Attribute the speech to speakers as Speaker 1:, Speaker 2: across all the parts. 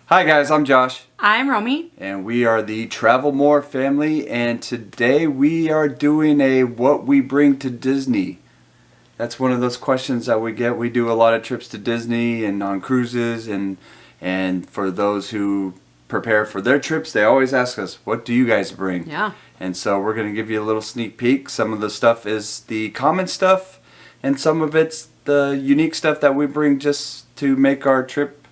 Speaker 1: Hi guys, I'm Josh.
Speaker 2: I'm Romy.
Speaker 1: And we are the Travel More family, and today we are doing a what we bring to Disney. That's one of those questions that we get. We do a lot of trips to Disney and on cruises, and for those who prepare for their trips, they always ask us, what do you guys bring?
Speaker 2: Yeah.
Speaker 1: And so we're going to give you a little sneak peek. Some of the stuff is the common stuff, and some of it's the unique stuff that we bring just to make our trip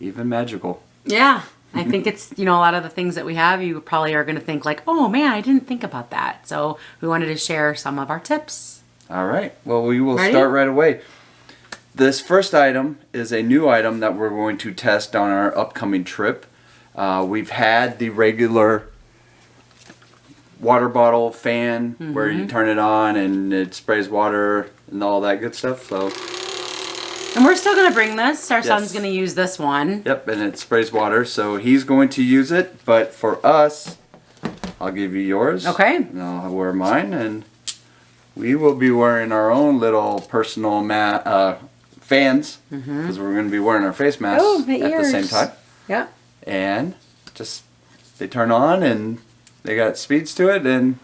Speaker 1: even magical.
Speaker 2: Yeah. I think it's, a lot of the things that we have, you probably are going to think like, oh man, I didn't think about that. So we wanted to share some of our tips.
Speaker 1: All right. Well, we will start right away. This first item is a new item that we're going to test on our upcoming trip. We've had the regular water bottle fan where you turn it on and it sprays water and all that good stuff.
Speaker 2: And we're still going to bring this. Our son's going to use this one.
Speaker 1: Yep, and it sprays water, so he's going to use it. But for us, I'll give you yours.
Speaker 2: Okay.
Speaker 1: And I'll wear mine, and we will be wearing our own little personal fans, because we're going to be wearing our face masks at the same time.
Speaker 2: Yep.
Speaker 1: And just, they turn on, and they got speeds to it, and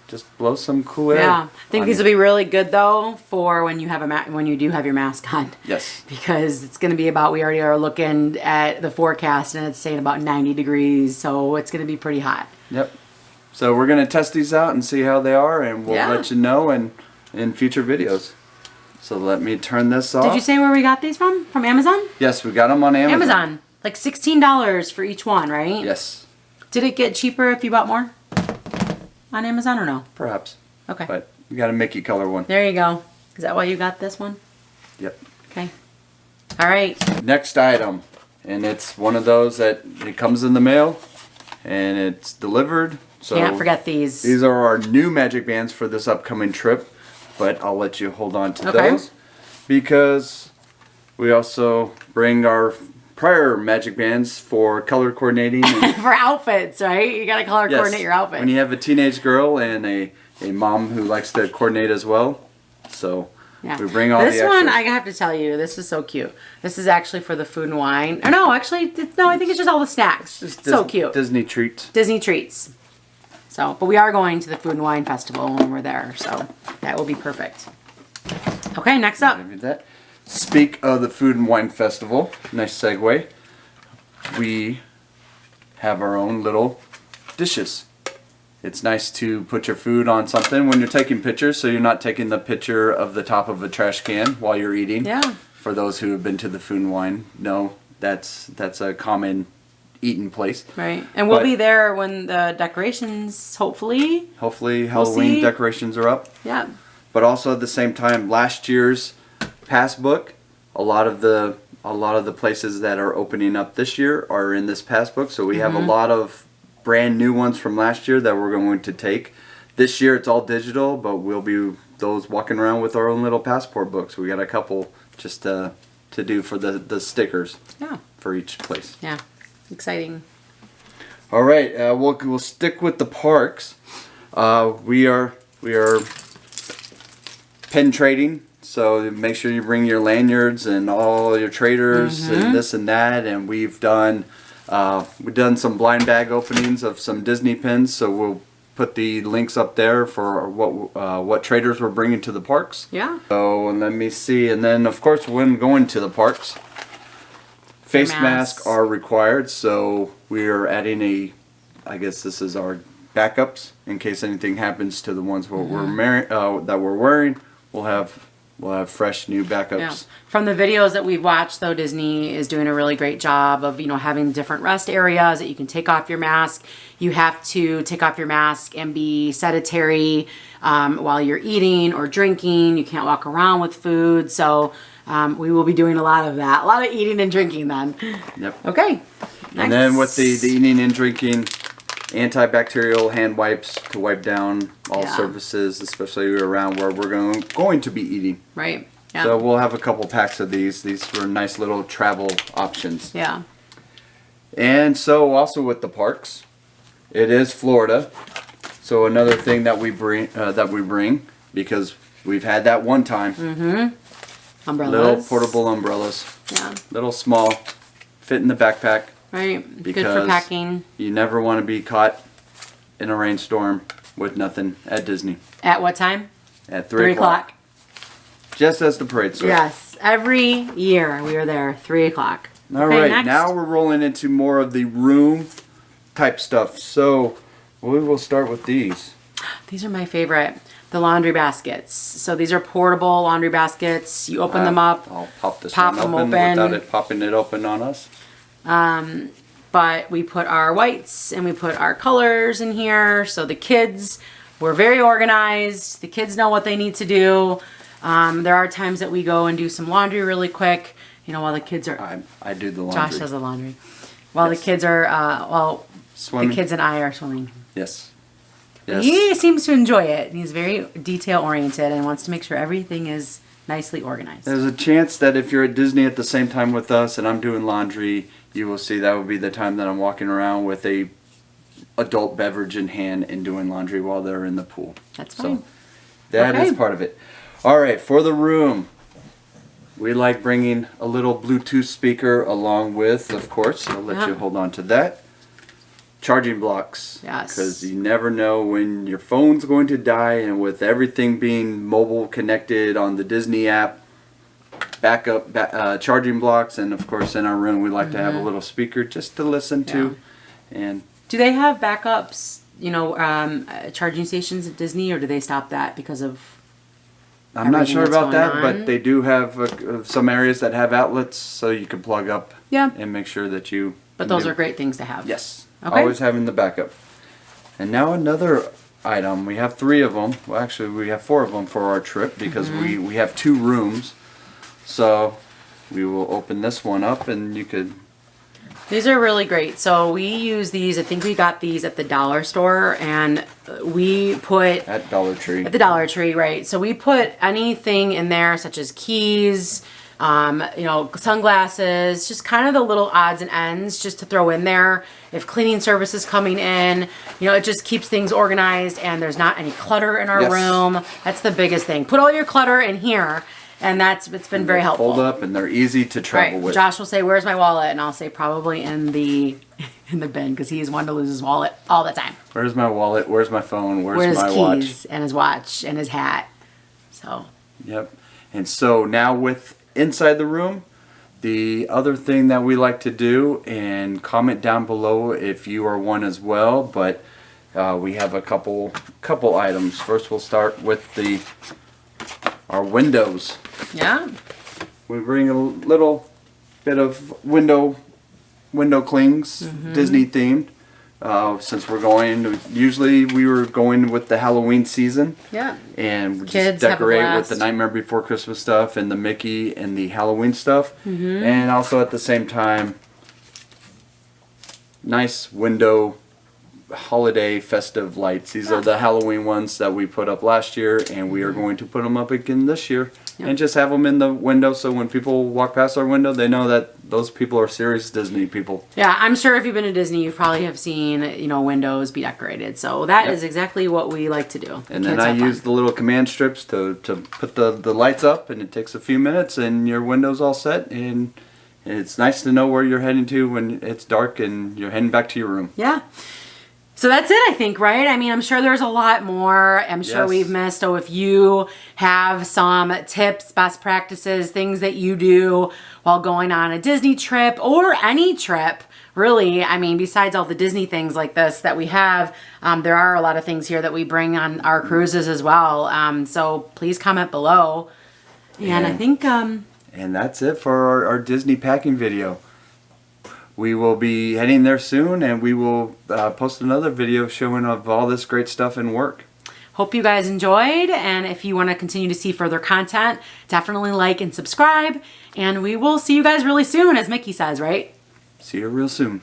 Speaker 1: just blow some cool air.
Speaker 2: Yeah, I think these will be really good though for when you have when you do have your mask on.
Speaker 1: Yes.
Speaker 2: Because it's going to be about, we already are looking at the forecast and it's saying about 90 degrees, so it's going to be pretty hot.
Speaker 1: Yep. So we're going to test these out and see how they are, and we'll let you know in future videos. So let me turn this off.
Speaker 2: Did you say where we got these from? From Amazon?
Speaker 1: Yes, we got them on Amazon.
Speaker 2: Amazon. Like $16 for each one, right?
Speaker 1: Yes.
Speaker 2: Did it get cheaper if you bought more on Amazon or no?
Speaker 1: Perhaps.
Speaker 2: Okay.
Speaker 1: But we got a Mickey color one.
Speaker 2: There you go. Is that why you got this one?
Speaker 1: Yep.
Speaker 2: Okay. All right.
Speaker 1: Next item. And it's one of those that it comes in the mail and it's delivered. So
Speaker 2: can't forget these.
Speaker 1: These are our new magic bands for this upcoming trip. But I'll let you hold on to those. Because we also bring our prior magic bands for color coordinating. And
Speaker 2: for outfits, right? You got to color coordinate your outfit.
Speaker 1: When you have a teenage girl and a mom who likes to coordinate as well. So we bring all
Speaker 2: this
Speaker 1: the extras.
Speaker 2: one, I have to tell you, this is so cute. This is actually for the food and wine. Or no, actually, no, I think it's just all the snacks. It's so cute.
Speaker 1: Disney treats.
Speaker 2: Disney treats. So, but we are going to the Food and Wine Festival when we're there, so that will be perfect. Okay, next up.
Speaker 1: Speak of the Food and Wine Festival, nice segue, we have our own little dishes. It's nice to put your food on something when you're taking pictures, so you're not taking the picture of the top of a trash can while you're eating.
Speaker 2: Yeah.
Speaker 1: For those who have been to the Food and Wine, no, that's a common eating place.
Speaker 2: Right, and we'll be there when the decorations, hopefully.
Speaker 1: Hopefully Halloween decorations are up.
Speaker 2: Yeah.
Speaker 1: But also at the same time, last year's pass book, a lot of the places that are opening up this year are in this pass book, so we have a lot of brand new ones from last year that we're going to take. This year it's all digital, but we'll be those walking around with our own little passport books. We got a couple just to do for the stickers.
Speaker 2: Yeah. For
Speaker 1: each place.
Speaker 2: Yeah. Exciting.
Speaker 1: All right, we'll stick with the parks. We are pen trading. So make sure you bring your lanyards and all your traders and this and that. And we've done some blind bag openings of some Disney pins. So we'll put the links up there for what traders we're bringing to the parks.
Speaker 2: Yeah.
Speaker 1: So let me see. And then of course when going to the parks, face masks are required. So we are adding I guess this is our backups in case anything happens to the ones that we're wearing. We'll have fresh new backups. Yeah.
Speaker 2: From the videos that we've watched, though, Disney is doing a really great job of, having different rest areas that you can take off your mask. You have to take off your mask and be sedentary while you're eating or drinking. You can't walk around with food. So we will be doing a lot of that. A lot of eating and drinking then. Yep. Okay.
Speaker 1: And then with the eating and drinking, antibacterial hand wipes to wipe down all surfaces, especially around where we're going to be eating.
Speaker 2: Right. Yeah.
Speaker 1: So we'll have a couple packs of these. These were nice little travel options.
Speaker 2: Yeah.
Speaker 1: And so also with the parks, it is Florida. So another thing that we bring because we've had that one time.
Speaker 2: Umbrellas.
Speaker 1: Little portable umbrellas.
Speaker 2: Yeah.
Speaker 1: Little small, fit in the backpack.
Speaker 2: Right. Good for
Speaker 1: Because
Speaker 2: packing.
Speaker 1: you never want to be caught in a rainstorm with nothing at Disney.
Speaker 2: At what time?
Speaker 1: At
Speaker 2: 3 o'clock.
Speaker 1: Just as the parade starts.
Speaker 2: Yes. Every year we are there, 3 o'clock.
Speaker 1: All
Speaker 2: Okay,
Speaker 1: right,
Speaker 2: next.
Speaker 1: now we're rolling into more of the room type stuff. So we will start with these.
Speaker 2: These are my favorite. The laundry baskets. So these are portable laundry baskets. You open them up.
Speaker 1: I'll pop this
Speaker 2: Pop
Speaker 1: one
Speaker 2: them
Speaker 1: open,
Speaker 2: open.
Speaker 1: without it popping it open on us.
Speaker 2: But we put our whites and we put our colors in here. So the kids, we're very organized. The kids know what they need to do. There are times that we go and do some laundry really quick. You know, while the kids are...
Speaker 1: I do the laundry.
Speaker 2: Josh does the laundry. While
Speaker 1: Yes.
Speaker 2: the kids are,
Speaker 1: Swimming.
Speaker 2: the kids and I are swimming.
Speaker 1: Yes. Yes.
Speaker 2: He seems to enjoy it. He's very detail oriented and wants to make sure everything is nicely organized.
Speaker 1: There's a chance that if you're at Disney at the same time with us and I'm doing laundry, you will see that will be the time that I'm walking around with a adult beverage in hand and doing laundry while they're in the pool.
Speaker 2: That's fine.
Speaker 1: So that is
Speaker 2: Okay.
Speaker 1: part of it. All right, for the room, we like bringing a little Bluetooth speaker along with, of course, I'll let you hold on to that, charging blocks.
Speaker 2: Yes.
Speaker 1: Because you never know when your phone's going to die, and with everything being mobile connected on the Disney app, backup charging blocks, and of course in our room we like to have a little speaker just to listen to. And
Speaker 2: Do they have backups, charging stations at Disney, or do they stop that because of...
Speaker 1: I'm not
Speaker 2: everything
Speaker 1: sure
Speaker 2: that's
Speaker 1: about that,
Speaker 2: going
Speaker 1: but
Speaker 2: on?
Speaker 1: they do have some areas that have outlets so you can plug up
Speaker 2: Yeah.
Speaker 1: and make sure that you...
Speaker 2: But those are great things to have.
Speaker 1: Yes.
Speaker 2: Okay.
Speaker 1: Always having the backup. And now another item. We have 3 of them. Well, actually, we have 4 of them for our trip because
Speaker 2: Mm-hmm.
Speaker 1: we have 2 rooms. So we will open this one up and you could...
Speaker 2: These are really great. So we use these, I think we got these at the dollar store, and we put...
Speaker 1: At Dollar Tree.
Speaker 2: At the Dollar Tree, right. So we put anything in there, such as keys, sunglasses, just kind of the little odds and ends just to throw in there. If cleaning service is coming in, it just keeps things organized and there's not any clutter in our
Speaker 1: Yes.
Speaker 2: room. That's the biggest thing. Put all your clutter in here, and it's been very helpful.
Speaker 1: Fold up and they're easy to travel
Speaker 2: Right.
Speaker 1: with.
Speaker 2: Josh will say, "Where's my wallet?" And I'll say, "Probably in the bin," because he's one to lose his wallet all the time.
Speaker 1: Where's my wallet? Where's my phone? Where's
Speaker 2: Where's
Speaker 1: my
Speaker 2: his
Speaker 1: watch?
Speaker 2: keys and his watch and his hat? So
Speaker 1: Yep. And so now with inside the room, the other thing that we like to do, and comment down below if you are one as well, but we have a couple items. First we'll start with our windows.
Speaker 2: yeah.
Speaker 1: We bring a little bit of window clings, Disney themed. Since we're going, usually we were going with the Halloween season.
Speaker 2: Yeah.
Speaker 1: And we
Speaker 2: Kids
Speaker 1: just
Speaker 2: have a
Speaker 1: decorate with
Speaker 2: blast.
Speaker 1: the Nightmare Before Christmas stuff and the Mickey and the Halloween stuff. And also at the same time, nice window holiday festive lights. These are the Halloween ones that we put up last year, and we are going to put them up again this year.
Speaker 2: Yep.
Speaker 1: And just have them in the window so when people walk past our window, they know that those people are serious Disney people.
Speaker 2: Yeah, I'm sure if you've been to Disney, you probably have seen, windows be decorated. So that is exactly what we like to do.
Speaker 1: And then I use the little command strips to put the lights up, and it takes a few minutes, and your window's all set, and it's nice to know where you're heading to when it's dark and you're heading back to your room.
Speaker 2: Yeah. So that's it, I think, right? I mean, I'm sure there's a lot more. I'm sure
Speaker 1: Yes.
Speaker 2: we've missed. So if you have some tips, best practices, things that you do while going on a Disney trip or any trip, really, I mean, besides all the Disney things like this that we have, there are a lot of things here that we bring on our cruises as well. So please comment below. And I think...
Speaker 1: And that's it for our Disney packing video. We will be heading there soon, and we will post another video showing of all this great stuff and work.
Speaker 2: Hope you guys enjoyed, and if you want to continue to see further content, definitely like and subscribe, and we will see you guys really soon, as Mickey says, right?
Speaker 1: See you real soon.